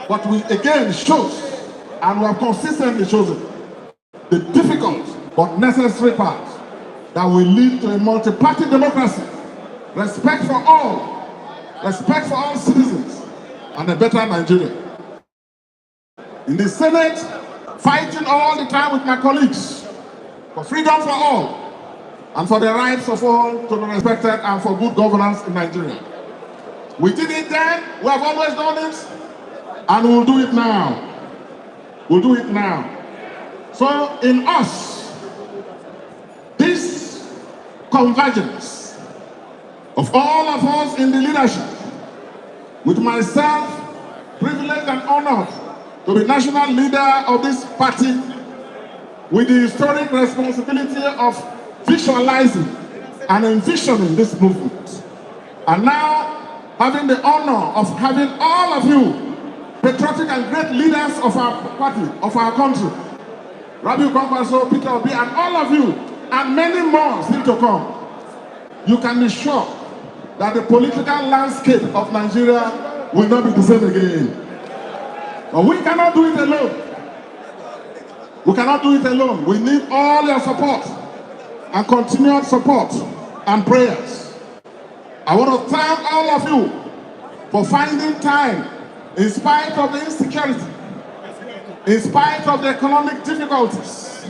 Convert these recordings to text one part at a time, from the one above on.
But we again chose, and we have consistently chosen, the difficult but necessary path that will lead to a multi-party democracy, respect for all citizens, and a better Nigeria. In the Senate, fighting all the time with my colleagues for freedom for all and for the rights of all to be respected and for good governance in Nigeria. We did it then, we have always done it, and we'll do it now. We'll do it now. So in us, this convergence of all of us in the leadership, with myself privileged and honored to be national leader of this party, with the historic responsibility of visualizing and envisioning this movement, and now having the honor of having all of you patriotic and great leaders of our party, of our country, Rabiu Kwankwaso, Peter Obi, and all of you, and many more still to come. You can be sure that the political landscape of Nigeria will not be the same again. But we cannot do it alone. We cannot do it alone. We need all your support and continued support and prayers. I want to thank all of you for finding time, in spite of the insecurity, in spite of the economic difficulties,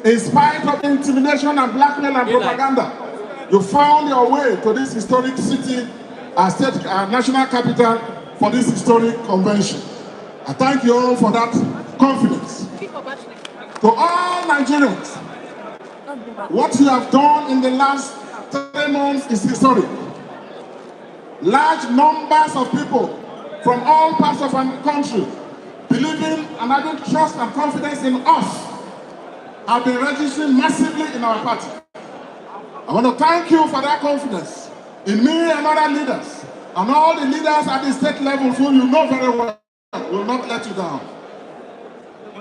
in spite of the intimidation and blackmail and propaganda. You found your way to this historic city, our state, our national capital, for this historic convention. I thank you all for that confidence. To all Nigerians, what you have done in the last 3 months is historic. Large numbers of people from all parts of our country believing and having trust and confidence in us have been registering massively in our party. I want to thank you for that confidence in me and other leaders, and all the leaders at the state level who you know very well will not let you down.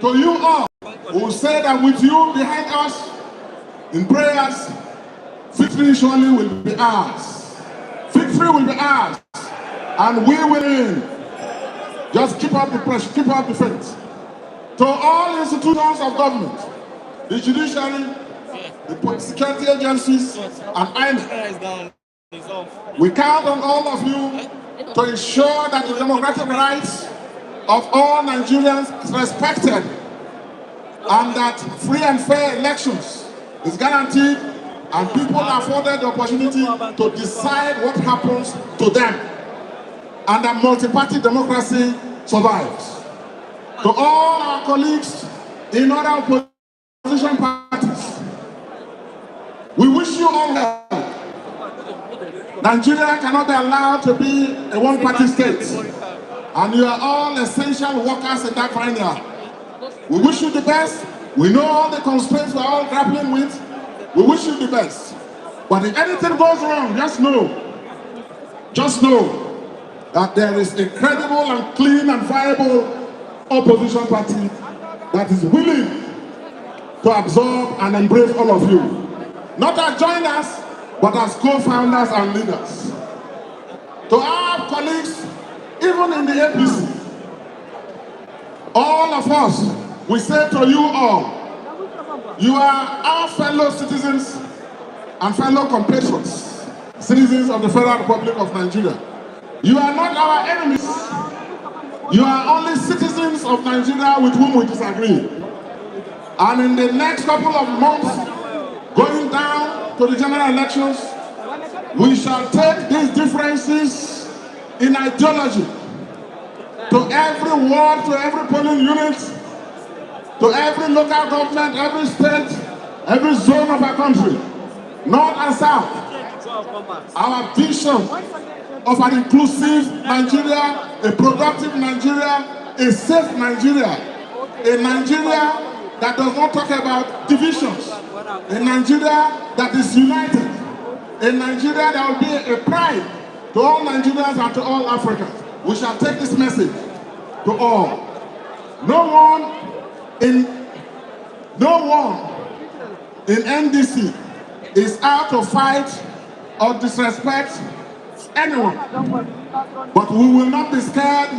To you all, we will say that with you behind us in prayers, victory surely will be ours. Victory will be ours, and we will win. Just keep up the pressure, keep up the faith. To all institutions of government, the judiciary, the security agencies, and INEC, we count on all of you to ensure that the democratic rights of all Nigerians is respected, and that free and fair elections is guaranteed, and people are afforded the opportunity to decide what happens to them, and that multi-party democracy survives. To all our colleagues in other opposition parties, we wish you all well. Nigeria cannot be allowed to be a one-party state, and you are all essential workers in that vineyard. We wish you the best. We know all the constraints we're all grappling with. We wish you the best. But if anything goes wrong, just know that there is a credible and clean and viable opposition party that is willing to absorb and embrace all of you. Not as joiners, but as co-founders and leaders. To our colleagues, even in the APC, all of us, we say to you all, you are our fellow citizens and fellow compatriots, citizens of the Federal Republic of Nigeria. You are not our enemies. You are only citizens of Nigeria with whom we disagree. And in the next couple of months, going down to the general elections, we shall take these differences in ideology to every ward, to every polling unit, to every local government, every state, every zone of our country, north and south. Our vision of an inclusive Nigeria, a productive Nigeria, a safe Nigeria, a Nigeria that does not talk about divisions, a Nigeria that is united, a Nigeria that will be a pride to all Nigerians and to all Africans. We shall take this message to all. No one in NDC is out to fight or disrespect anyone. But we will not be scared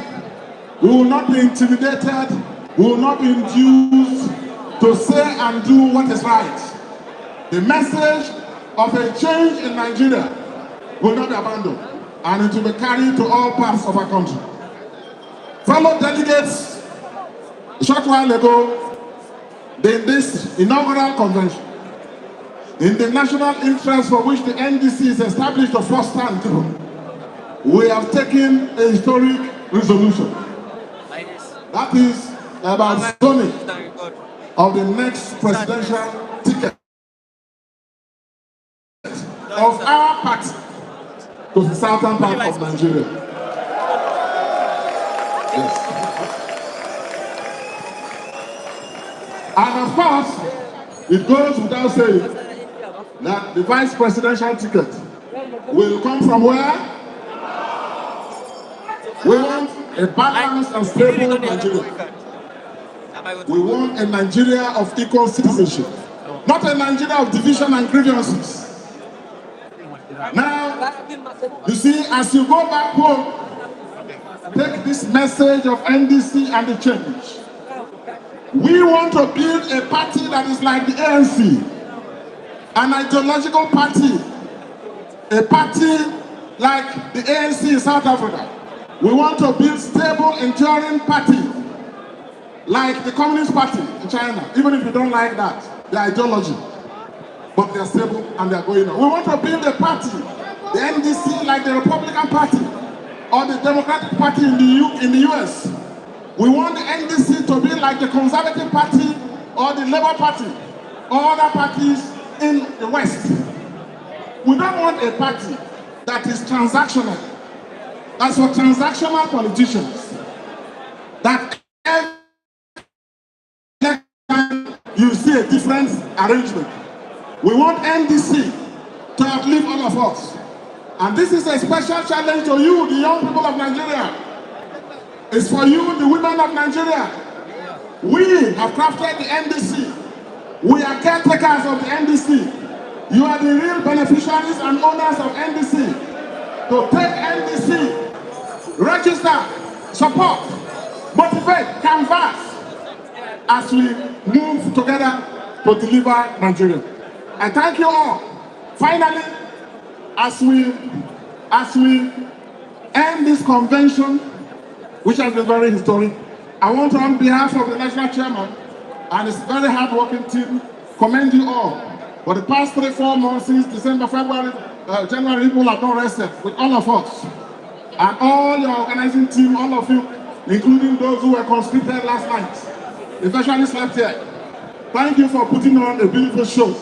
We will not be intimidated. We will not be induced to say and do what is right. The message of a change in Nigeria will not be abandoned, and it will be carried to all parts of our country. Fellow delegates, a short while ago, in this inaugural convention, in the national interest for which the NDC is established the first time, we have taken a historic resolution. That is about zoning of the next presidential ticket of our party to the southern part of Nigeria. Yes. And of course, it goes without saying that the vice presidential ticket will come from where? We want a balanced and stable Nigeria. We want a Nigeria of equal citizenship, not a Nigeria of division and grievances. Now, you see, as you go back home, take this message of NDC and the change. We want to build a party that is like the ANC, an ideological party, a party like the ANC in South Africa. We want to build stable, enduring party like the Communist Party in China, even if you don't like that, the ideology. But they're stable and they're going on. We want to build a party, the NDC, like the Republican Party or the Democratic Party in the US. We want the NDC to be like the Conservative Party or the Labour Party or other parties in the West. We don't want a party that is transactional. That's for transactional politicians. That every time you see a different arrangement. We want NDC to outlive all of us. And this is a special challenge to you, the young people of Nigeria. It's for you, the women of Nigeria. We have crafted the NDC. We are caretakers of the NDC. You are the real beneficiaries and owners of NDC. To take NDC, register, support, motivate, canvass as we move together to deliver Nigeria. I thank you all. Finally, as we end this convention, which has been very historic, I want to, on behalf of the national chairman and his very hard-working team, commend you all. For the past 3-4 months, since December, February, January, people have not rested with all of us. And all your organizing team, all of you, including those who were conscripted last night, especially slept here. Thank you for putting on a beautiful show.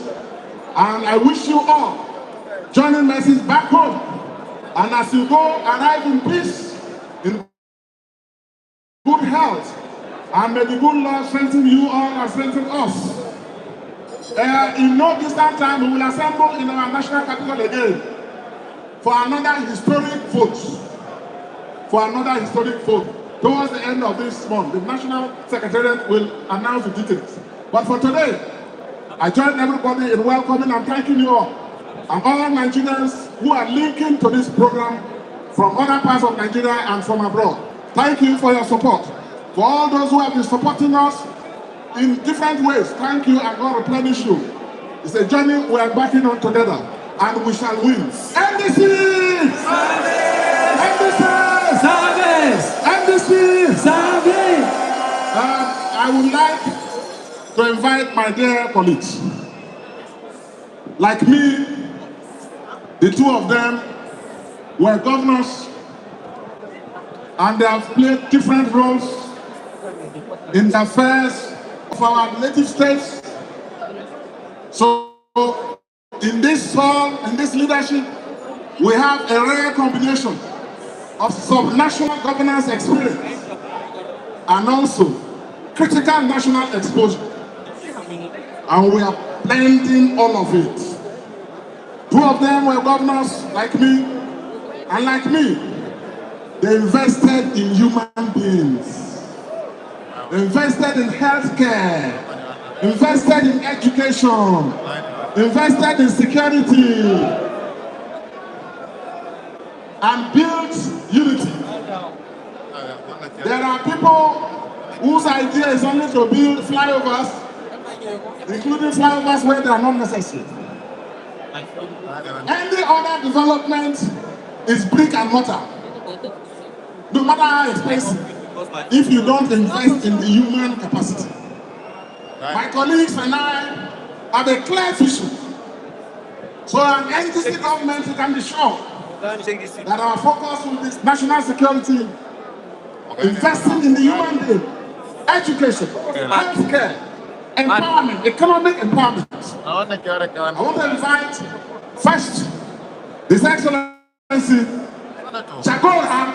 And I wish you all joining message back home. And as you go, arrive in peace, in good health. And may the good Lord strengthen you all and strengthen us. In no distant time, we will assemble in our national capital again for another historic vote. Towards the end of this month, the National Secretariat will announce the details. But for today, I join everybody in welcoming and thanking you all. And all Nigerians who are linking to this program from other parts of Nigeria and from abroad. Thank you for your support. For all those who have been supporting us in different ways, thank you and God replenish you. It's a journey we are embarking on together and we shall win. NDC! Service! NDC! Service! I would like to invite my dear colleagues. Like me, the two of them were governors and they have played different roles in the affairs of our native states. So in this hall, in this leadership, we have a rare combination of subnational governance experience and also critical national exposure. And we are blending all of it. Two of them were governors like me, and like me, they invested in human beings. They invested in healthcare, invested in education, invested in security, and built unity. There are people whose idea is only to build flyovers, including flyovers where they are not necessary. Any other development is brick and mortar, no matter how expensive, if you don't invest in the human capacity. My colleagues and I have a clear vision. So an NDC government, you can be sure that our focus will be national security, investing in the human being, education, healthcare, empowerment, economic empowerment. I want to invite first His Excellency Chagora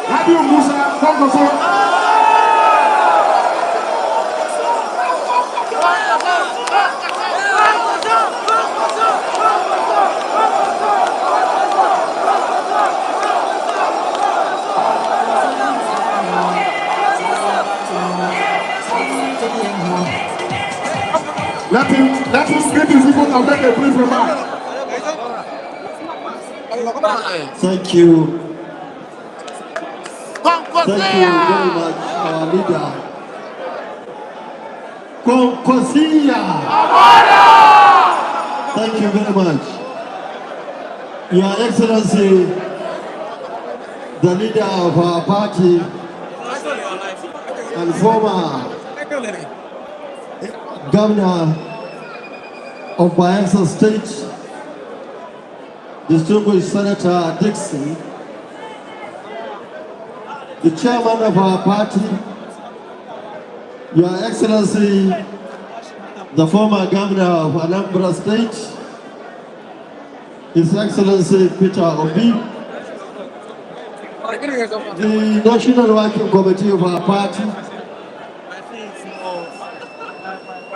Rabiu Musa Kongoso. Let him speak his people and make a brief remark. Thank you. Thank you very much, our leader. Thank you very much. Your Excellency, the leader of our party and former Governor of Bayelsa State, distinguished Senator Dixon, the chairman of our party, Your Excellency, the former Governor of Anambra State, His Excellency Peter Obi, the National Working Committee of our party,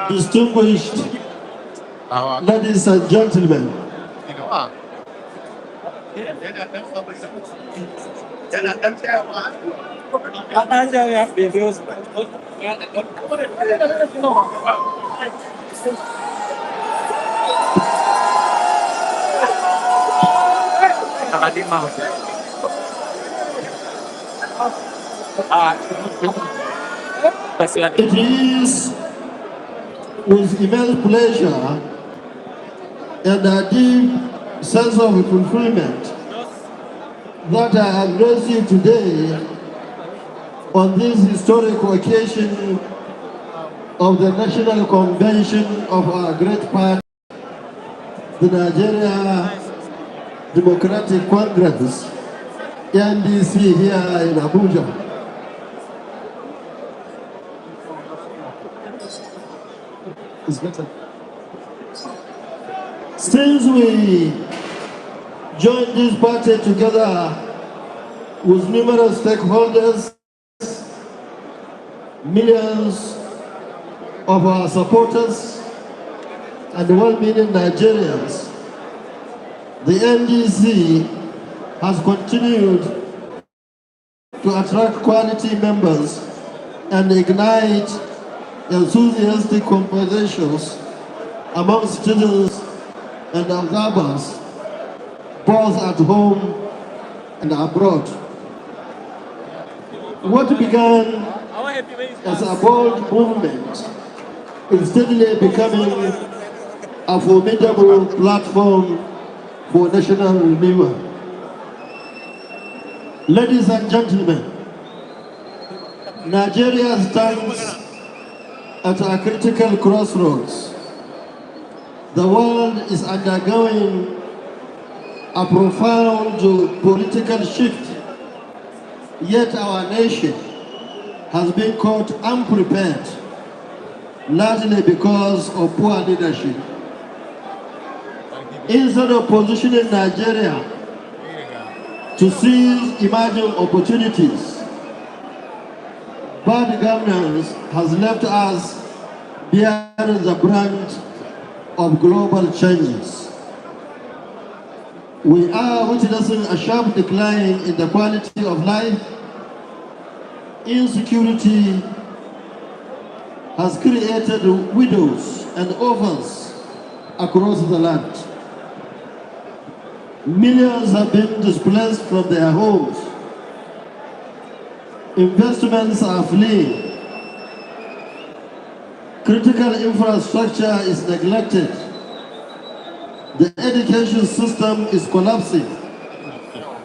distinguished ladies and gentlemen, it is with immense pleasure and a deep sense of fulfillment that I address you today on this historic occasion of the National Convention of our great party, the Nigeria Democratic Congress, NDC, here in Abuja. It's better. Since we joined this party together with numerous stakeholders, millions of our supporters, and well-meaning Nigerians, the NDC has continued to attract quality members and ignite enthusiastic conversations among citizens and observers, both at home and abroad. What began as a bold movement is steadily becoming a formidable platform for national renewal. Ladies and gentlemen, Nigeria stands at a critical crossroads. The world is undergoing a profound political shift, yet our nation has been caught unprepared, largely because of poor leadership. Instead of positioning Nigeria to seize emerging opportunities, bad governance has left us bearing the brunt of global changes. We are witnessing a sharp decline in the quality of life. Insecurity has created widows and orphans across the land. Millions have been displaced from their homes Investments are fleeing. Critical infrastructure is neglected. The education system is collapsing.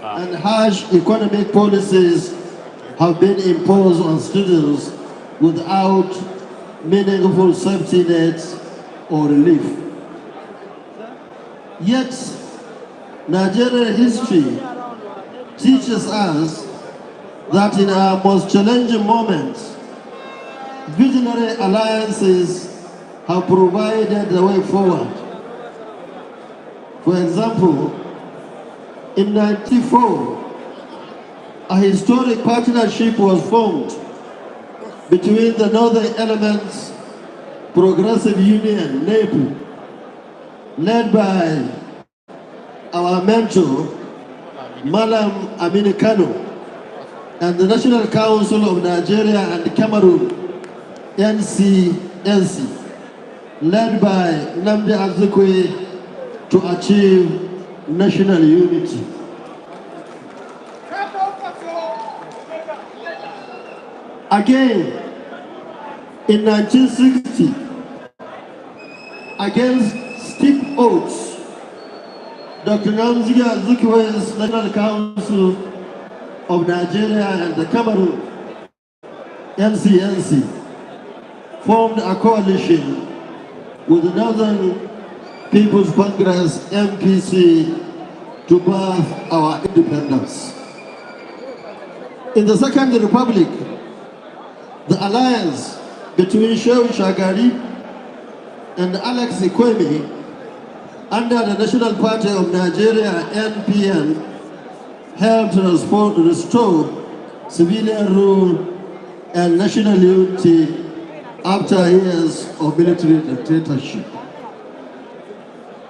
And harsh economic policies have been imposed on students without meaningful safety nets or relief. Yet, Nigerian history teaches us that in our most challenging moments, visionary alliances have provided the way forward. For example, in 1994, a historic partnership was formed between the Northern Elements Progressive Union, NEPU, led by our mentor, Malam Aminu Kano, and the National Council of Nigeria and Cameroon, NDC, led by Nnamdi Azikiwe, to achieve national unity. Again, in 1960, against steep odds, Dr. Nnamdi Azikiwe's National Council of Nigeria and the Cameroon, NCNC, formed a coalition with the Northern People's Congress, MPC, to birth our independence. In the Second Republic, the alliance between Shehu Shagari and Alex Ikwemi under the National Party of Nigeria, NPN, helped restore civilian rule and national unity after years of military dictatorship.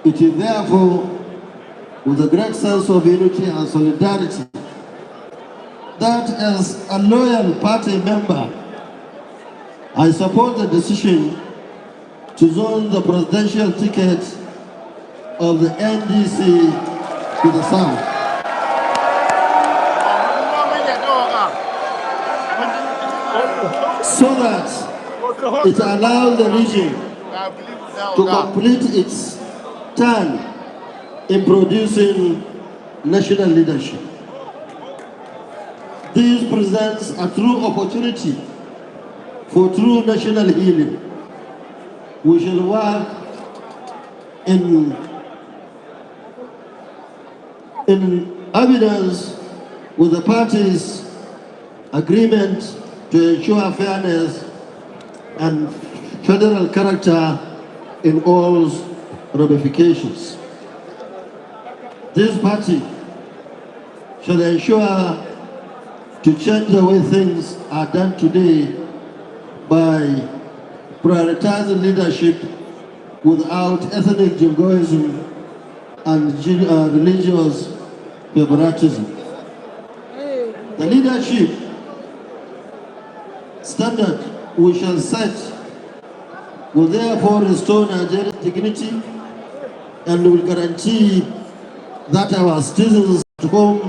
It is therefore with a great sense of unity and solidarity that as a loyal party member, I support the decision to zone the presidential ticket of the NDC to the south, so that it allows the region to complete its turn in producing national leadership. This presents a true opportunity for true national healing. We shall work in evidence with the parties' agreement to ensure fairness and federal character in all ramifications. This party shall ensure to change the way things are done today by prioritizing leadership without ethnic jingoism and religious favoritism. The leadership standard we shall set will therefore restore Nigeria's dignity and will guarantee that our citizens at home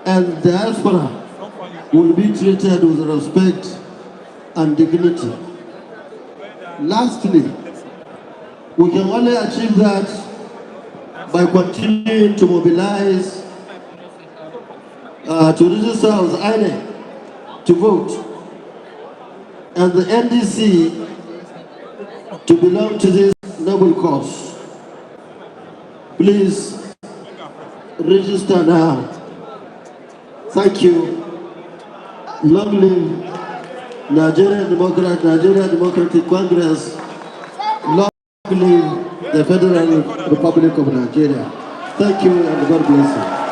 and diaspora will be treated with respect and dignity. Lastly, we can only achieve that by continuing to mobilize to register with INEC to vote, and the NDC to belong to this noble cause. Please register now. Thank you. Long live Nigeria Democratic Congress. Long live the Federal Republic of Nigeria. Thank you and God bless you.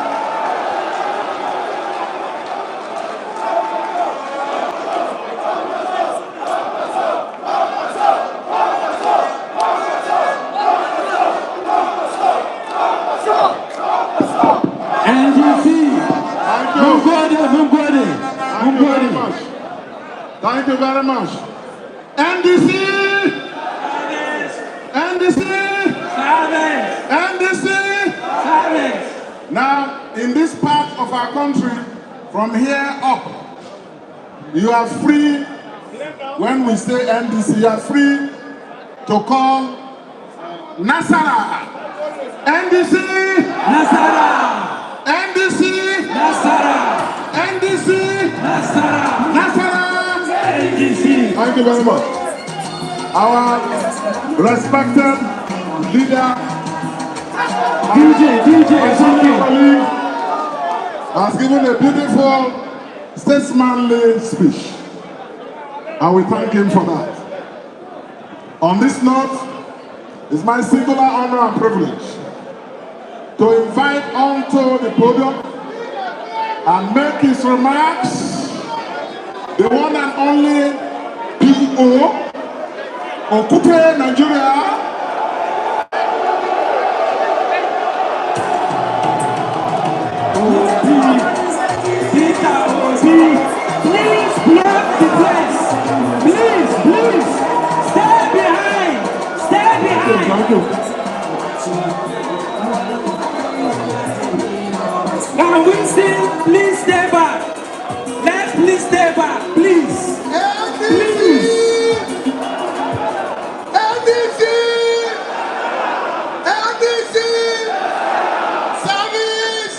NDC. Thank you very much. NDC. NDC. NDC. Now, in this part of our country, from here up, You are free, when we say NDC, you are free to call Nasara. NDC! Nasara! NDC! Nasara! NDC! Nasara! Nasara! NDC! Thank you very much. Our respected leader, DJ, colleague, has given a beautiful statesmanly speech, and we thank him for that. On this note, it's my singular honor and privilege to invite onto the podium and make his remarks the one and only P.O. Okupe, Nigeria. Please block the place. Please, stay behind. Stay behind. Thank you. Can we still please stay back? Let's please stay back, please. Please. NDC! NDC! Service!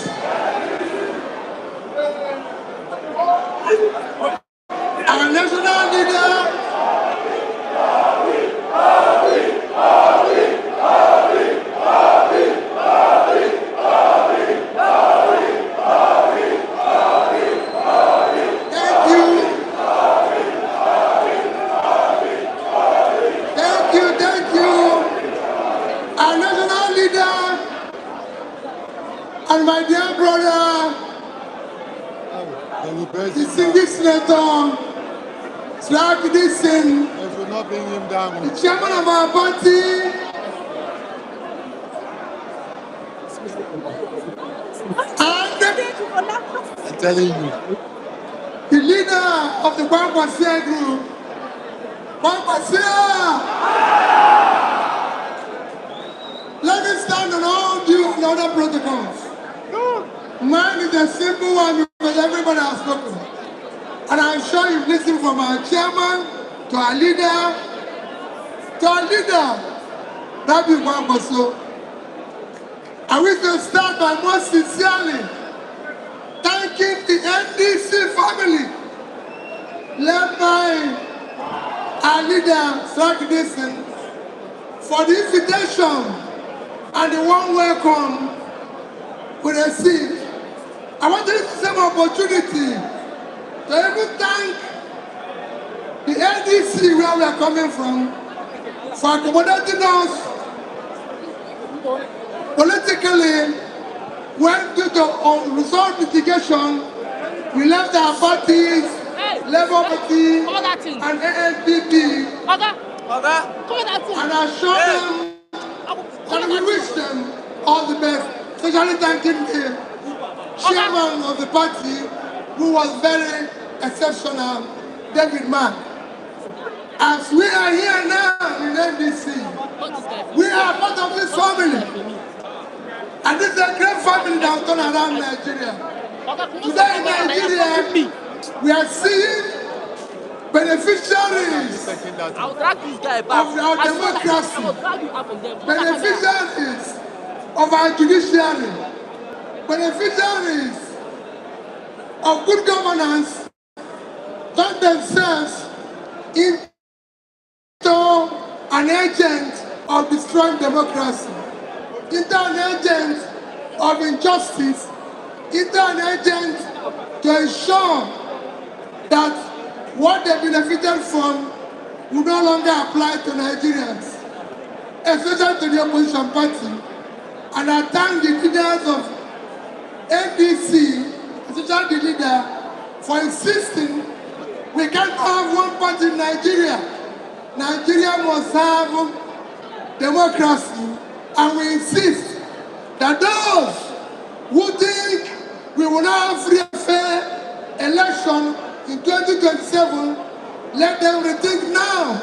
Our national leader. Thank you. Our national leader and my dear brother, distinguished senator, Sir Dixon, the chairman of our party, and I'm telling you. the leader of the Kwankwasia group. Kwankwasia! Let me stand on all due and other protocols. Mine is a simple one because everybody has spoken. And I'm sure you've listened from our chairman to our leader, Rabbi Kwankwaso. I wish to start by most sincerely thanking the NDC family, led by our leader, Sir Dixon, for the invitation and the warm welcome we received. I want to use the same opportunity to even thank the NDC where we are coming from for accommodating us politically when due to unresolved litigation we left our parties, Labour Party and ANPP, and assured them that we wish them all the best, especially thanking the chairman of the party who was very exceptional, David Mark. As we are here now in NDC, we are part of this family. And this is a great family that will turn around Nigeria. Today in Nigeria, we are seeing beneficiaries of our democracy, beneficiaries of our judiciary, beneficiaries of good governance, turn themselves into an agent of destroying democracy, into an agent of injustice, into an agent to ensure that what they benefited from will no longer apply to Nigerians, especially to the opposition party. And I thank the leaders of NDC, especially the leader, for insisting we can't have one party in Nigeria. Nigeria must have democracy, and we insist that those who think we will not have free and fair election in 2027, let them rethink now.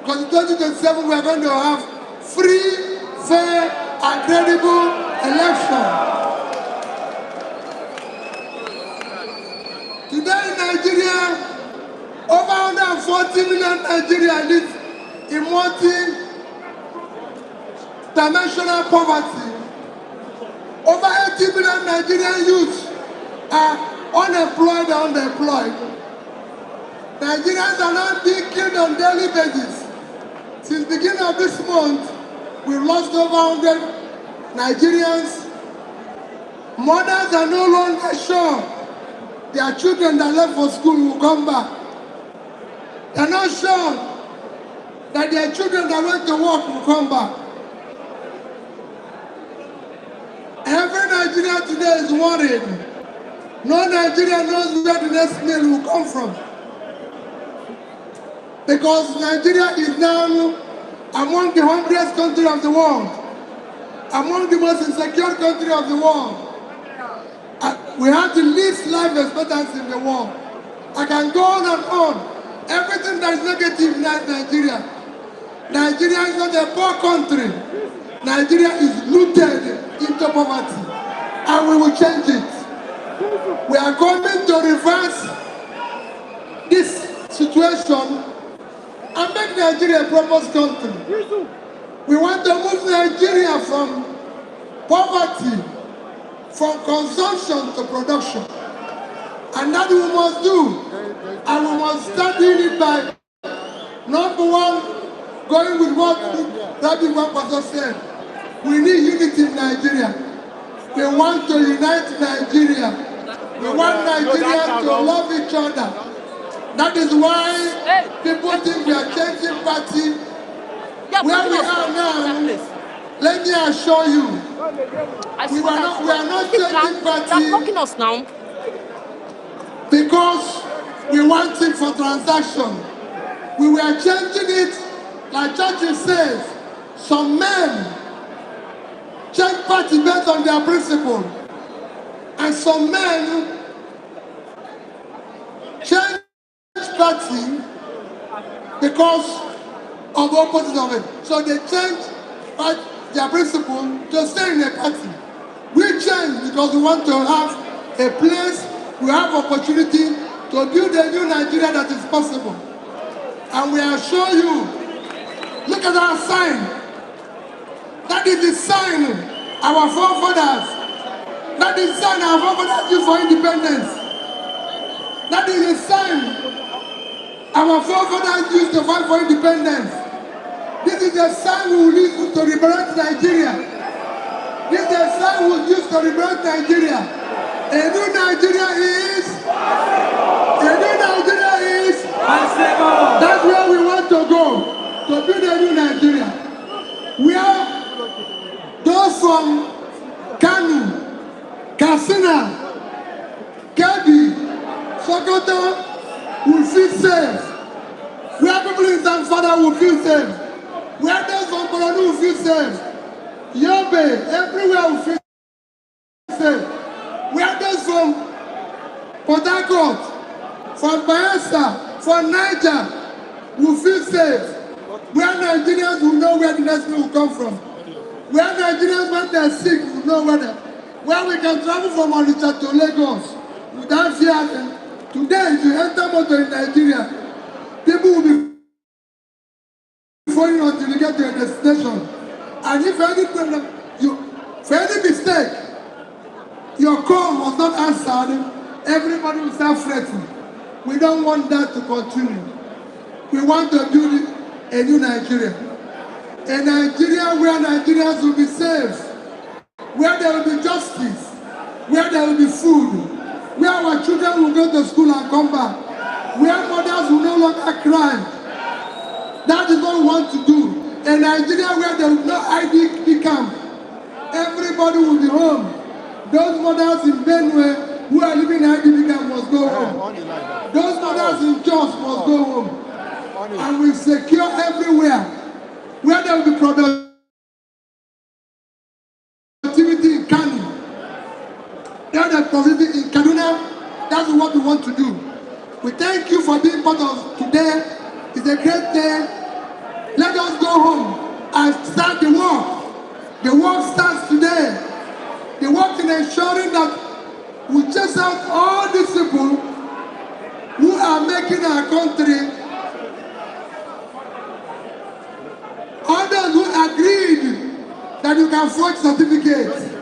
Because in 2027 we are going to have free, fair, and credible election. Today in Nigeria, Over 140 million Nigerians live in multi-dimensional poverty. Over 80 million Nigerian youths are unemployed or underemployed. Nigerians are now being killed on a daily basis. Since the beginning of this month, we've lost over 100 Nigerians. Mothers are no longer sure their children that left for school will come back. They're not sure that their children that went to work will come back. Every Nigerian today is worried. No Nigerian knows where the next meal will come from. Because Nigeria is now among the hungriest countries of the world, among the most insecure countries of the world. We have the least life expectancy in the world. I can go on and on. Everything that is negative in Nigeria. Nigeria is not a poor country. Nigeria is rooted into poverty. And we will change it. We are coming to reverse this situation and make Nigeria a prosperous country. We want to move Nigeria from poverty, from consumption to production. And that we must do. And we must start doing it by, number one, going with what Rabbi Pastor said. We need unity in Nigeria. We want to unite Nigeria. We want Nigeria to love each other. That is why people think we are changing party. Where we are now, let me assure you, we are not changing party because we want it for transaction. We were changing it, like Churchill says, some men change party based on their principle, and some men change party because of the opposite of it. So they change their principle to stay in a party. We change because we want to have a place, we have opportunity to build a new Nigeria that is possible. And we assure you, look at our sign. That is the sign our forefathers, that is the sign our forefathers used for independence. That is the sign our forefathers used to fight for independence. This is the sign we will use to liberate Nigeria. This is the sign we will use to liberate Nigeria. A new Nigeria is. A new Nigeria is. That's where we want to go, to build a new Nigeria. We are those from Kano, Katsina, Kebbi, Sokoto will feel safe. We are people in Zamfara will feel safe. We are those from Borno will feel safe. Yobe, everywhere will feel safe. We are those from Port Harcourt, from Bayelsa, from Niger will feel safe. We are Nigerians who know where the next meal will come from. We are Nigerians when they are sick who know where we can travel from Onitsha to Lagos without fear. Today, if you enter motor in Nigeria, people will be following until you get to your destination. And if any problem, for any mistake, your call was not answered, everybody will start fretting. We don't want that to continue. We want to build a new Nigeria. A Nigeria where Nigerians will be safe, where there will be justice, where there will be food, where our children will go to school and come back, where mothers will no longer cry. That is what we want to do. A Nigeria where there will be no IDP camp. Everybody will be home. Those mothers in Benue who are living in IDP camp must go home. Those mothers in Jos must go home. And we secure everywhere where there will be productivity in Kano. There will be productivity in Kaduna. That's what we want to do. We thank you for being part of today. It's a great day. Let us go home and start the work. The work starts today. The work in ensuring that we chase out all these people who are making wrecking our country. Others who agreed that you can forge certificates.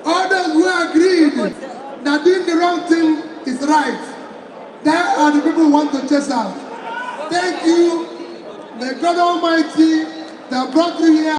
Others who agreed that doing the wrong thing is right. There are the people who want to chase out. Thank you. May God Almighty that brought you here.